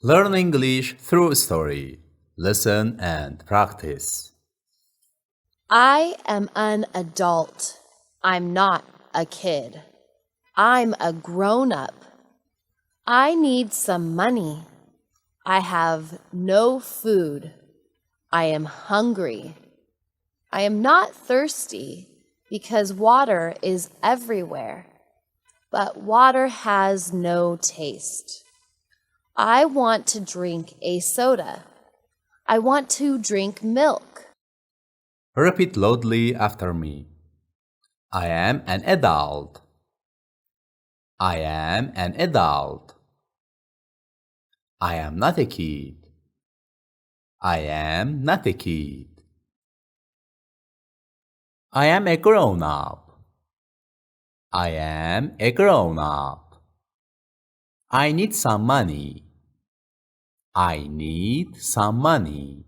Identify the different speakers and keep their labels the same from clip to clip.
Speaker 1: Learn English through story. Listen and practice.
Speaker 2: I am an adult. I'm not a kid. I'm a grown up. I need some money. I have no food. I am hungry. I am not thirsty because water is everywhere, but water has no taste. I want to drink a soda. I want to drink milk.
Speaker 1: Repeat loudly after me. I am an adult. I am an adult. I am not a kid. I am not a kid. I am a grown up. I am a grown up. I need some money. I need some money.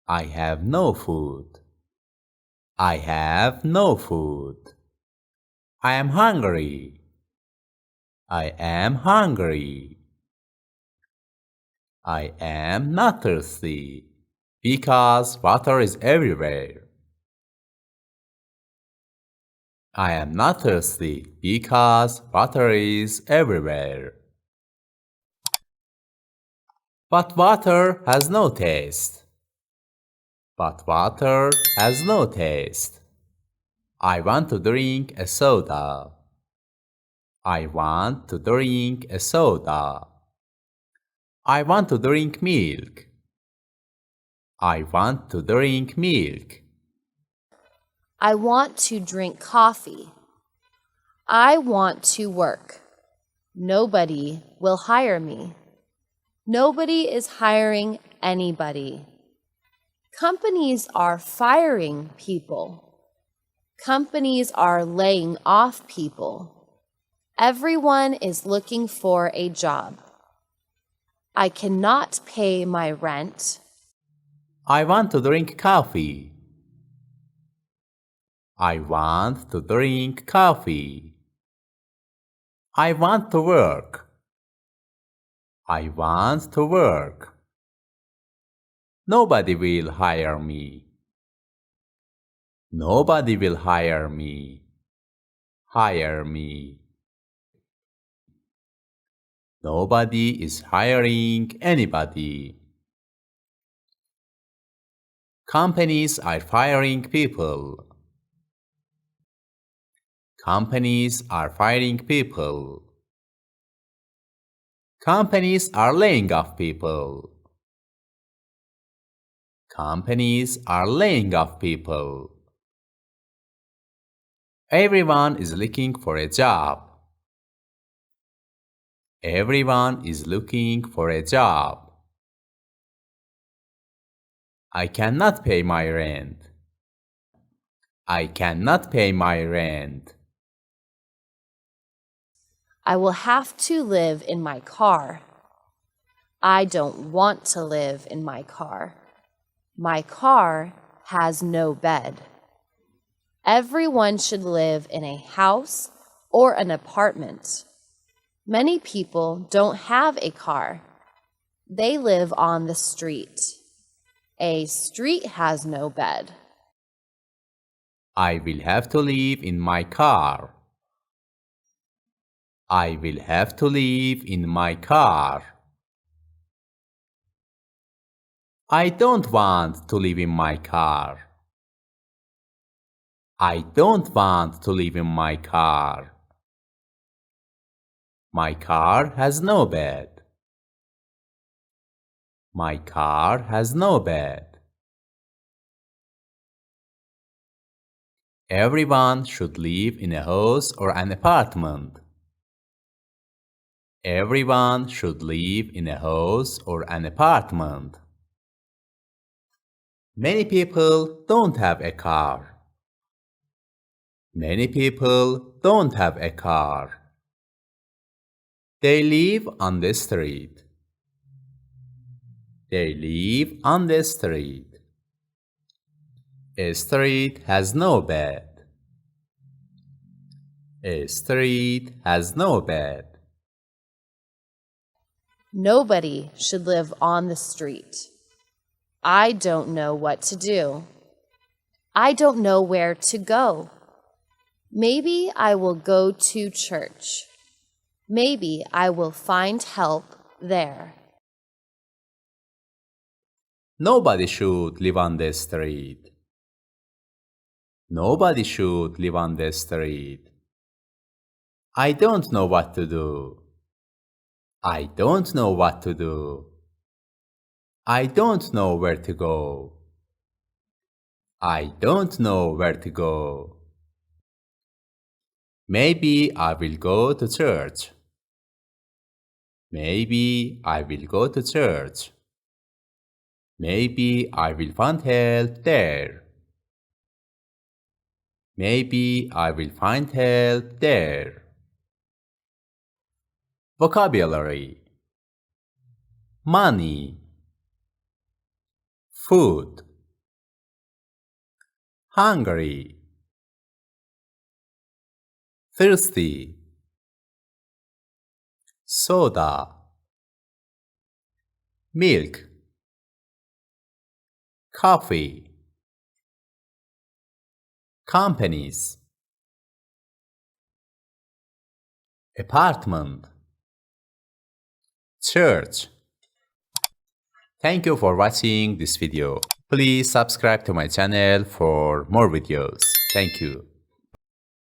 Speaker 1: I have no food. I have no food. I am hungry. I am hungry. I am not thirsty because water is everywhere. I am not thirsty because water is everywhere. But water has no taste. But water has no taste. I want to drink a soda. I want to drink a soda. I want to drink milk. I want to drink milk.
Speaker 2: I want to drink coffee. I want to work. Nobody will hire me. Nobody is hiring anybody. Companies are firing people. Companies are laying off people. Everyone is looking for a job. I cannot pay my rent.
Speaker 1: I want to drink coffee. I want to drink coffee. I want to work. I want to work. Nobody will hire me. Nobody will hire me. Hire me. Nobody is hiring anybody. Companies are firing people. Companies are firing people. Companies are laying off people. Companies are laying off people. Everyone is looking for a job. Everyone is looking for a job. I cannot pay my rent. I cannot pay my rent.
Speaker 2: I will have to live in my car. I don't want to live in my car. My car has no bed. Everyone should live in a house or an apartment. Many people don't have a car. They live on the street. A street has no bed.
Speaker 1: I will have to live in my car. I will have to live in my car. I don't want to live in my car. I don't want to live in my car. My car has no bed. My car has no bed. Everyone should live in a house or an apartment. Everyone should live in a house or an apartment. Many people don't have a car. Many people don't have a car. They live on the street. They live on the street. A street has no bed. A street has no bed.
Speaker 2: Nobody should live on the street. I don't know what to do. I don't know where to go. Maybe I will go to church. Maybe I will find help there.
Speaker 1: Nobody should live on the street. Nobody should live on the street. I don't know what to do. I don't know what to do. I don't know where to go. I don't know where to go. Maybe I will go to church. Maybe I will go to church. Maybe I will find help there. Maybe I will find help there. Vocabulary: money, food, hungry, thirsty, soda, milk, coffee, companies, apartment, church. Thank you for watching this video. Please subscribe to my channel for more videos. Thank you.